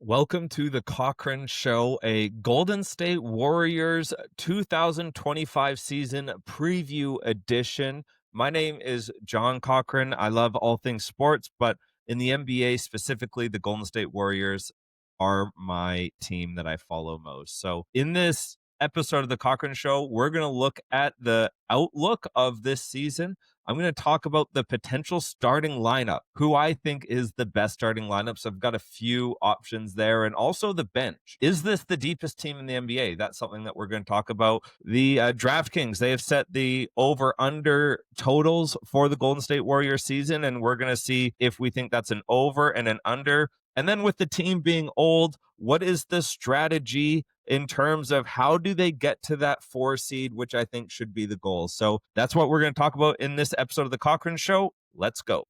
Welcome to the Cochran Show, a Golden State Warriors 2025 season preview edition. My name is John Cochran. I love all things sports, but in the NBA specifically, the Golden State Warriors are my team that I follow most. So in this episode of the Cochran Show, we're going to look at the outlook of this season. I'm going to talk about the potential starting lineup, who I think is the best starting lineup. So I've got a few options there, and also the bench. Is this the deepest team in the NBA? That's something that we're going to talk about. The DraftKings, they have set the over-under totals for the Golden State Warriors season, and we're going to see if we think that's an over and an under. And then with the team being old, what is the strategy in terms of how do they get to that 4 seed, which I think should be the goal. So that's what we're going to talk about in this episode of the Cochran Show. Let's go.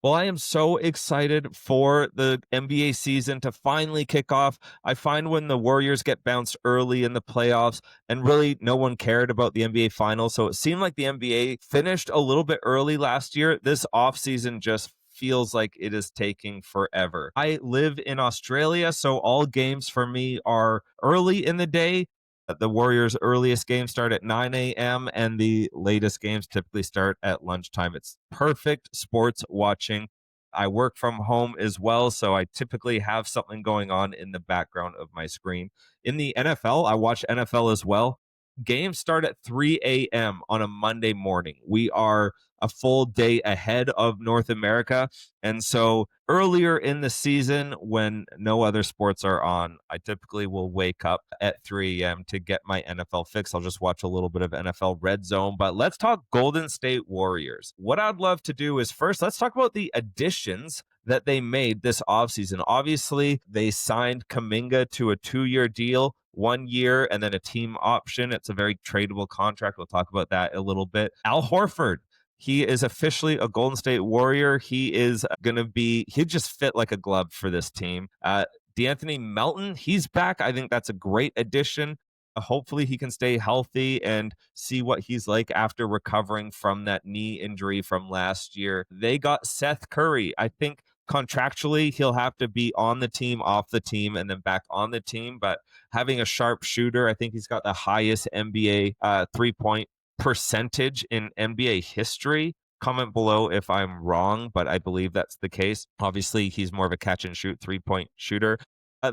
Well, I am so excited for the NBA season to finally kick off. I find when the Warriors get bounced early in the playoffs and really no one cared about the NBA finals. So it seemed like the NBA finished a little bit early last year. This offseason just feels like it is taking forever. I live in Australia, so all games for me are early in the day. The Warriors' earliest games start at 9 a.m. and the latest games typically start at lunchtime. It's perfect sports watching. I work from home as well, so I typically have something going on in the background of my screen. In the NFL, I watch NFL as well. Games start at 3 a.m. on a Monday morning. We are a full day ahead of North America. And so earlier in the season, when no other sports are on, I typically will wake up at 3 a.m. to get my NFL fix. I'll just watch a little bit of NFL Red Zone. But let's talk Golden State Warriors. What I'd love to do is first, let's talk about the additions that they made this offseason. Obviously, they signed Kuminga to a 2-year deal. 1 year and then a team option. It's a very tradable contract. We'll talk about that a little bit. Al Horford, he is officially a Golden State Warrior. He is going to be, he just fit like a glove for this team. D'Anthony Melton, he's back. I think that's a great addition. Hopefully he can stay healthy and see what he's like after recovering from that knee injury from last year. They got Seth Curry. I think contractually he'll have to be on the team, off the team, and then back on the team. But having a sharp shooter, I think he's got the highest NBA three-point percentage in NBA history. Comment below if I'm wrong, but I believe that's the case. Obviously, he's more of a catch and shoot 3-point shooter.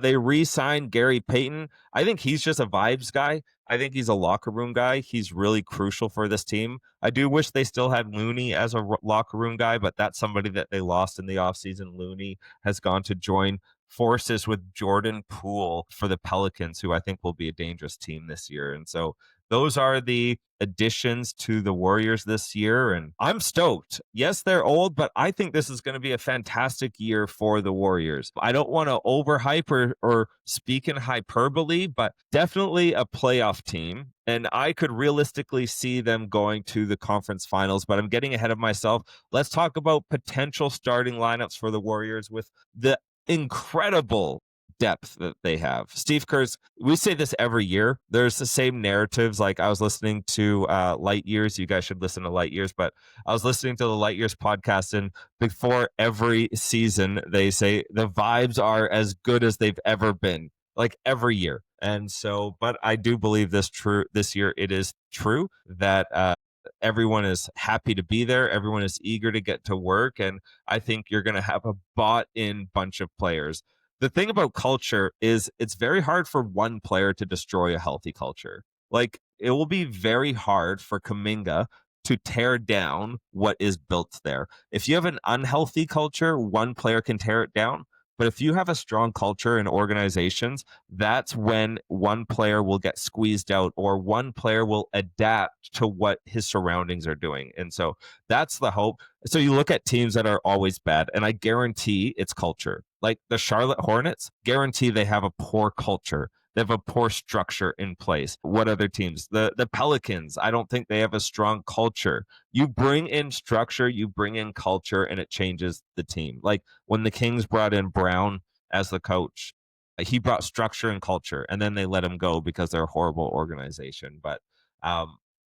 They re-signed Gary Payton. I think he's just a vibes guy. I think he's a locker room guy. He's really crucial for this team. I do wish they still had Looney as a locker room guy, but that's somebody that they lost in the offseason. Looney has gone to join forces with Jordan Poole for the Pelicans, who I think will be a dangerous team this year. And so those are the additions to the Warriors this year, and I'm stoked. Yes, they're old, but I think this is going to be a fantastic year for the Warriors. I don't want to overhype or speak in hyperbole, but definitely a playoff team, and I could realistically see them going to the conference finals, but I'm getting ahead of myself. Let's talk about potential starting lineups for the Warriors with the incredible depth that they have. Steve Kerr's, we say this every year. There's the same narratives. Like I was listening to Light Years. You guys should listen to Light Years, but I was listening to the Light Years podcast, and before every season, they say the vibes are as good as they've ever been, like every year. And so, but I do believe this year it is true that everyone is happy to be there. Everyone is eager to get to work. And I think you're going to have a bought in bunch of players. The thing about culture is it's very hard for one player to destroy a healthy culture. Like it will be very hard for Kuminga to tear down what is built there. If you have an unhealthy culture, one player can tear it down. But if you have a strong culture in organizations, that's when one player will get squeezed out or one player will adapt to what his surroundings are doing. And so that's the hope. So you look at teams that are always bad, and I guarantee it's culture. Like the Charlotte Hornets, guarantee they have a poor culture. They have a poor structure in place. What other teams? The Pelicans, I don't think they have a strong culture. You bring in structure, you bring in culture, and it changes the team. Like when the Kings brought in Brown as the coach, he brought structure and culture, and then they let him go because they're a horrible organization. But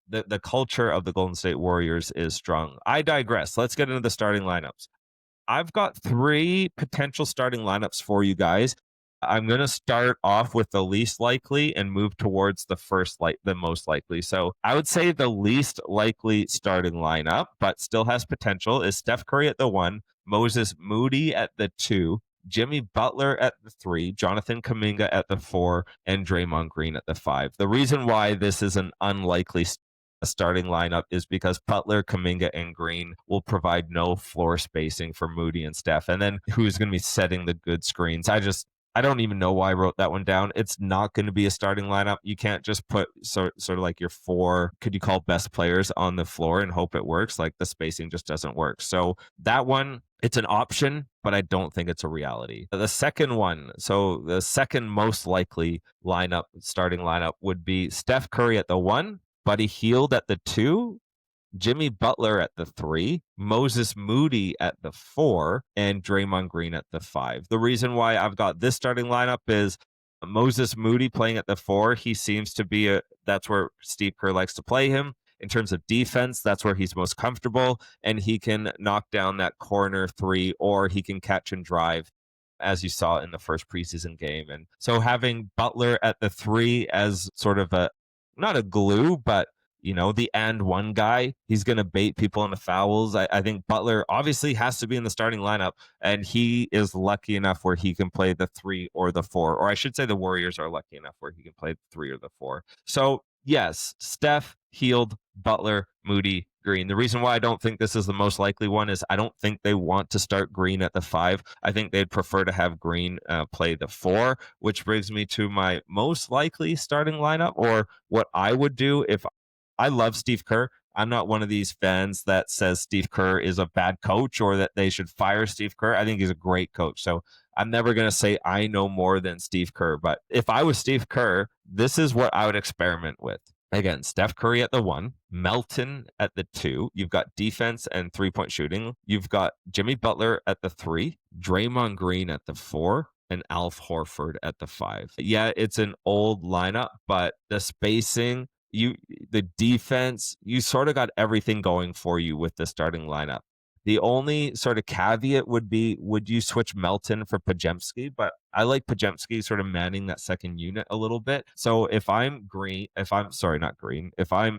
the culture of the Golden State Warriors is strong. I digress. Let's get into the starting lineups. I've got 3 potential starting lineups for you guys. I'm going to start off with the least likely and move towards the most likely. So I would say the least likely starting lineup, but still has potential, is Steph Curry at the 1, Moses Moody at the 2, Jimmy Butler at the 3, Jonathan Kuminga at the 4, and Draymond Green at the 5. The reason why this is an unlikely starting lineup is because Butler, Kuminga, and Green will provide no floor spacing for Moody and Steph. And then who's going to be setting the good screens? I don't even know why I wrote that one down. It's not going to be a starting lineup. You can't just put sort of like your 4, could you call best players on the floor and hope it works? Like the spacing just doesn't work. So that one, it's an option, but I don't think it's a reality. The second one, so the second most likely starting lineup would be Steph Curry at the 1, Buddy Hield at the 2, Jimmy Butler at the 3, Moses Moody at the 4, and Draymond Green at the 5. The reason why I've got this starting lineup is Moses Moody playing at the 4. He seems to be that's where Steve Kerr likes to play him. In terms of defense, that's where he's most comfortable, and he can knock down that corner 3, or he can catch and drive, as you saw in the first preseason game. And so having Butler at the 3 as sort of not a glue, but the and one guy, he's going to bait people into fouls. I think Butler obviously has to be in the starting lineup, and he is lucky enough where he can play the 3 or the 4, or I should say the Warriors are lucky enough where he can play the 3 or the 4. So yes, Steph, Hield, Butler, Moody, Green. The reason why I don't think this is the most likely one is I don't think they want to start Green at the 5. I think they'd prefer to have Green play the 4, which brings me to my most likely starting lineup, or what I would do if I love Steve Kerr. I'm not one of these fans that says Steve Kerr is a bad coach or that they should fire Steve Kerr. I think he's a great coach. So I'm never going to say I know more than Steve Kerr. But if I was Steve Kerr, this is what I would experiment with. Again, Steph Curry at the 1, Melton at the 2. You've got defense and 3-point shooting. You've got Jimmy Butler at the 3, Draymond Green at the 4, and Alf Horford at the 5. Yeah, it's an old lineup, but the spacing, the defense, you sort of got everything going for you with the starting lineup. The only sort of caveat would be, would you switch Melton for Podziemski? But I like Podziemski sort of manning that second unit a little bit. So if I'm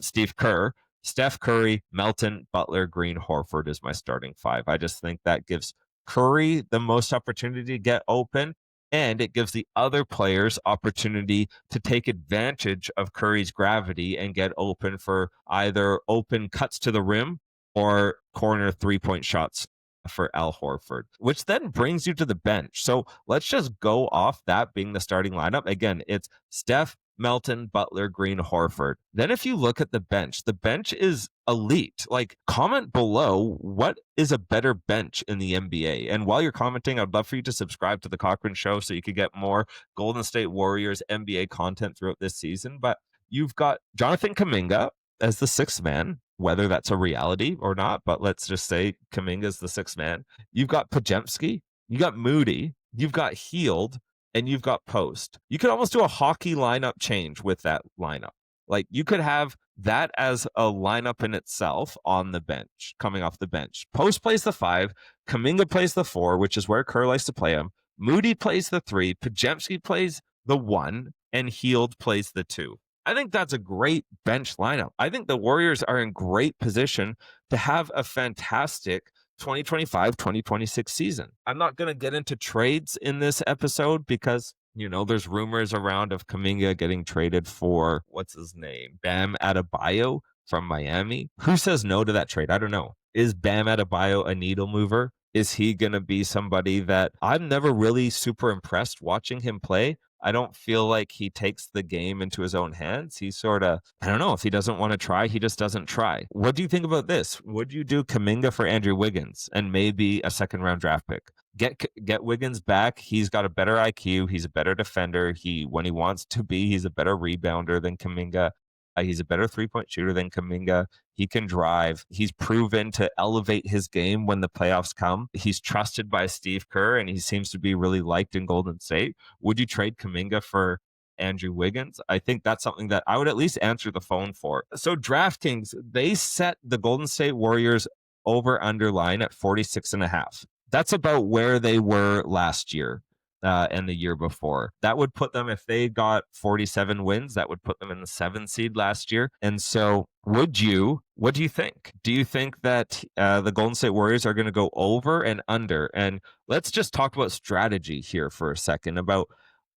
Steve Kerr, Steph Curry, Melton, Butler, Green, Horford is my starting 5. I just think that gives Curry the most opportunity to get open, and it gives the other players opportunity to take advantage of Curry's gravity and get open for either open cuts to the rim or corner 3-point shots for Al Horford, which then brings you to the bench. So let's just go off that being the starting lineup. Again, it's Steph, Melton, Butler, Green, Horford. Then if you look at the bench is elite. Like, comment below, what is a better bench in the NBA? And while you're commenting, I'd love for you to subscribe to the Cochran Show so you could get more Golden State Warriors NBA content throughout this season. But you've got Jonathan Kuminga as the 6th man, whether that's a reality or not, but let's just say Kuminga is the 6th man. You've got Podziemski, you got Moody, you've got Hield, and you've got Post. You could almost do a hockey lineup change with that lineup. Like, you could have that as a lineup in itself on the bench, coming off the bench. Post plays the 5, Kuminga plays the 4, which is where Kerr likes to play him. Moody plays the 3, Podziemski plays the 1, and Hield plays the 2. I think that's a great bench lineup. I think the Warriors are in great position to have a fantastic 2025-2026 season. I'm not going to get into trades in this episode because, there's rumors around of Kuminga getting traded for, what's his name? Bam Adebayo from Miami. Who says no to that trade? I don't know. Is Bam Adebayo a needle mover? Is he going to be somebody that I'm never really super impressed watching him play? I don't feel like he takes the game into his own hands. He sort of, I don't know, if he doesn't want to try, he just doesn't try. What do you think about this? Would you do Kuminga for Andrew Wiggins and maybe a 2nd-round draft pick? Get Wiggins back. He's got a better IQ. He's a better defender. When he wants to be, he's a better rebounder than Kuminga. He's a better 3-point shooter than Kuminga. He can drive. He's proven to elevate his game when the playoffs come. He's trusted by Steve Kerr, and he seems to be really liked in Golden State. Would you trade Kuminga for Andrew Wiggins. I think that's something that I would at least answer the phone for. So DraftKings, they set the Golden State Warriors over underline at 46.5. That's about where they were last year and the year before. That would put them, if they got 47 wins, that would put them in the 7th seed last year. And so what do you think? Do you think that the Golden State Warriors are going to go over and under? And let's just talk about strategy here for a second about,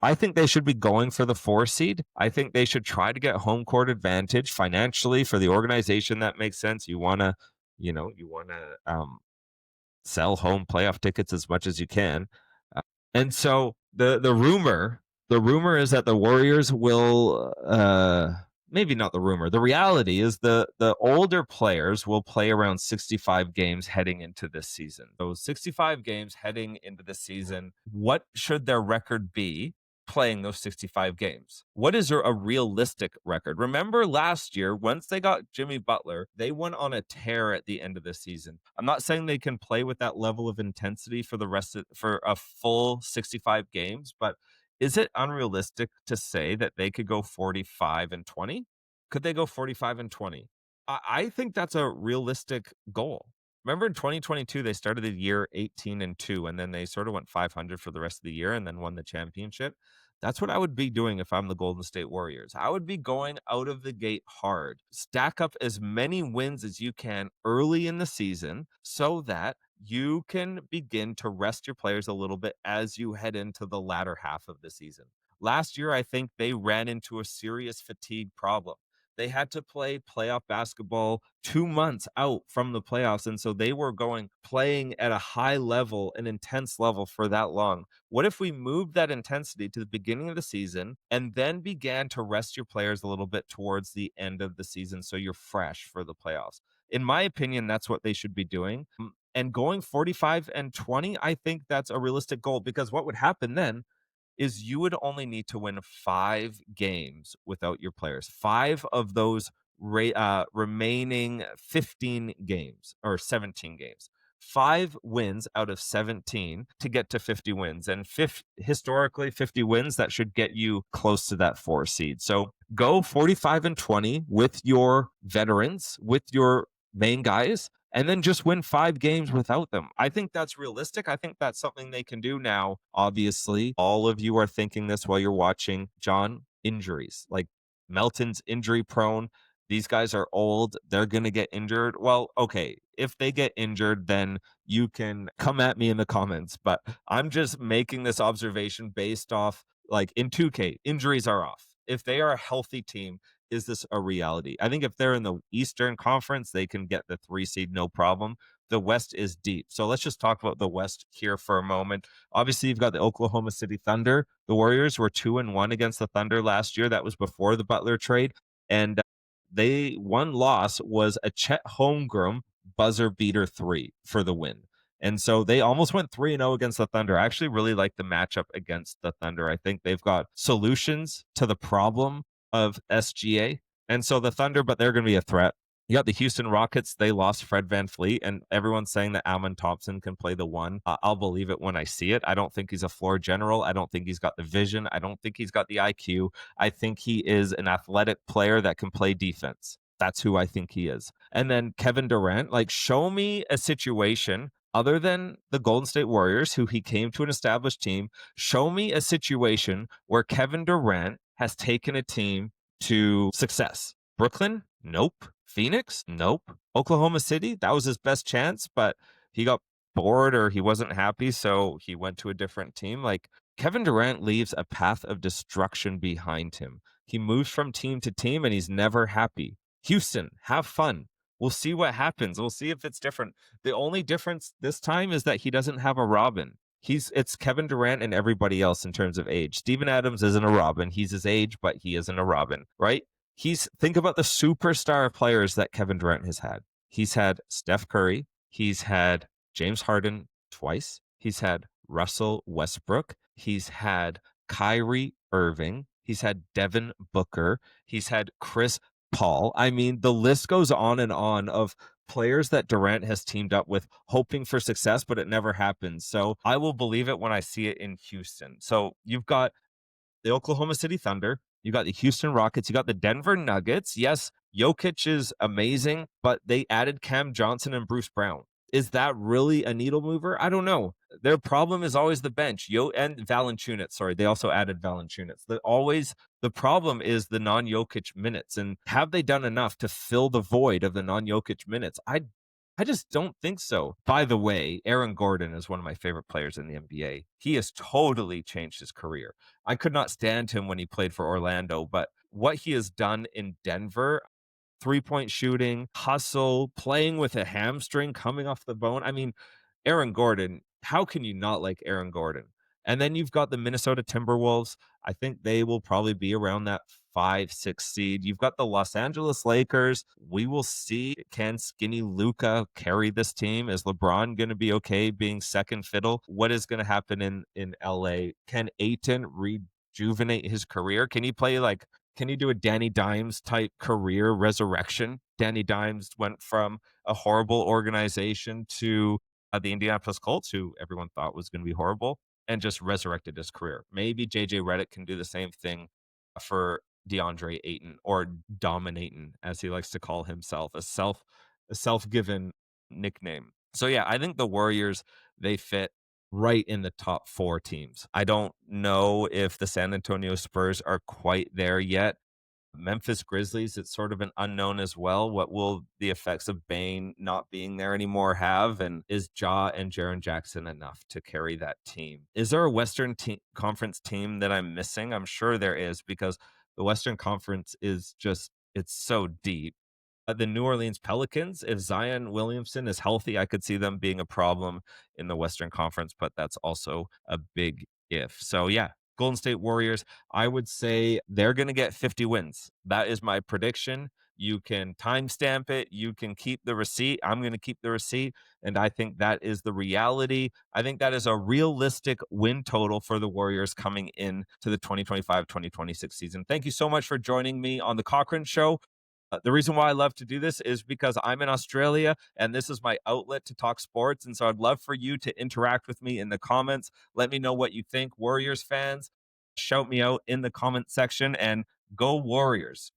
I think they should be going for the 4 seed. I think they should try to get home court advantage financially for the organization. That makes sense. You want to, sell home playoff tickets as much as you can. And so the rumor is that the Warriors will maybe not the rumor. The reality is the older players will play around 65 games heading into this season. So 65 games heading into the season, what should their record be playing those 65 games? What is a realistic record? Remember last year, once they got Jimmy Butler, they went on a tear at the end of the season. I'm not saying they can play with that level of intensity for for a full 65 games, but is it unrealistic to say that they could go 45-20? Could they go 45-20? I think that's a realistic goal. Remember in 2022, they started the year 18-2, and then they sort of went 500 for the rest of the year and then won the championship. That's what I would be doing if I'm the Golden State Warriors. I would be going out of the gate hard. Stack up as many wins as you can early in the season so that you can begin to rest your players a little bit as you head into the latter half of the season. Last year, I think they ran into a serious fatigue problem. They had to play playoff basketball 2 months out from the playoffs. And so they were playing at a high level, an intense level for that long. What if we moved that intensity to the beginning of the season and then began to rest your players a little bit towards the end of the season so you're fresh for the playoffs? In my opinion, that's what they should be doing. And going 45-20, I think that's a realistic goal, because what would happen then is you would only need to win 5 games without your players. 5 of those remaining 15 games or 17 games. 5 wins out of 17 to get to 50 wins. And historically, 50 wins, that should get you close to that 4 seed. So go 45-20 with your veterans, with your main guys, and then just win 5 games without them. I think that's realistic. I think that's something they can do now. Obviously, all of you are thinking this while you're watching. John, injuries. Like Melton's injury prone. These guys are old. They're going to get injured. Well, okay. If they get injured, then you can come at me in the comments. But I'm just making this observation based off, like in 2K, injuries are off. If they are a healthy team, is this a reality? I think if they're in the Eastern Conference, they can get the 3 seed, no problem. The West is deep. So let's just talk about the West here for a moment. Obviously, you've got the Oklahoma City Thunder. The Warriors were 2-1 against the Thunder last year. That was before the Butler trade. And one loss was a Chet Holmgren buzzer beater 3 for the win. And so they almost went 3-0 against the Thunder. I actually really like the matchup against the Thunder. I think they've got solutions to the problem of SGA. And so the Thunder, but they're going to be a threat. You got the Houston Rockets. They lost Fred VanVleet, and everyone's saying that Amen Thompson can play the 1. I'll believe it when I see it. I don't think he's a floor general. I don't think he's got the vision. I don't think he's got the IQ. I think he is an athletic player that can play defense. That's who I think he is. And then Kevin Durant, like, show me a situation other than the Golden State Warriors, who he came to an established team. Show me a situation where Kevin Durant has taken a team to success. Brooklyn? Nope. Phoenix? Nope. Oklahoma City? That was his best chance, but he got bored or he wasn't happy, so he went to a different team. Like, Kevin Durant leaves a path of destruction behind him. He moves from team to team and he's never happy. Houston, have fun. We'll see what happens. We'll see if it's different. The only difference this time is that he doesn't have a Robin. It's Kevin Durant and everybody else in terms of age. Steven Adams isn't a Robin. He's his age, but he isn't a Robin, right? Think about the superstar players that Kevin Durant has had. He's had Steph Curry. He's had James Harden twice. He's had Russell Westbrook. He's had Kyrie Irving. He's had Devin Booker. He's had Chris Paul. I mean, the list goes on and on of players that Durant has teamed up with, hoping for success, but it never happens. So I will believe it when I see it in Houston. So you've got the Oklahoma City Thunder, you got the Houston Rockets, you got the Denver Nuggets. Yes, Jokic is amazing, but they added Cam Johnson and Bruce Brown. Is that really a needle mover? I don't know. Their problem is always the bench. And Valanciunas. Sorry, they also added Valanciunas. The problem is the non-Jokic minutes. And have they done enough to fill the void of the non-Jokic minutes? I just don't think so. By the way, Aaron Gordon is one of my favorite players in the NBA. He has totally changed his career. I could not stand him when he played for Orlando, but what he has done in Denver, three-point shooting, hustle, playing with a hamstring coming off the bone. I mean, Aaron Gordon, how can you not like Aaron Gordon? And then you've got the Minnesota Timberwolves. I think they will probably be around that 5-6 seed. You've got the Los Angeles Lakers. We will see, can skinny Luka carry this team? Is LeBron going to be okay being second fiddle? What is going to happen in LA? Can Ayton rejuvenate his career? Can he do a Danny Dimes type career resurrection? Danny Dimes went from a horrible organization to the Indianapolis Colts, who everyone thought was going to be horrible, and just resurrected his career. Maybe JJ Redick can do the same thing for DeAndre Ayton, or Dominating, as he likes to call himself, a self-given nickname. So yeah, I think the Warriors, they fit right in the top 4 teams. I don't know if the San Antonio Spurs are quite there yet. Memphis Grizzlies, it's sort of an unknown as well. What will the effects of Bane not being there anymore have? And is Ja and Jaren Jackson enough to carry that team? Is there a Western Conference team that I'm missing? I'm sure there is, because the Western Conference is just, it's so deep. The New Orleans Pelicans, if Zion Williamson is healthy, I could see them being a problem in the Western Conference, but that's also a big if. So yeah, Golden State Warriors, I would say they're going to get 50 wins. That is my prediction. You can timestamp it. You can keep the receipt. I'm going to keep the receipt. And I think that is the reality. I think that is a realistic win total for the Warriors coming in to the 2025-2026 season. Thank you so much for joining me on the Cochrane Show. The reason why I love to do this is because I'm in Australia and this is my outlet to talk sports. And so I'd love for you to interact with me in the comments. Let me know what you think. Warriors fans, shout me out in the comment section, and go Warriors.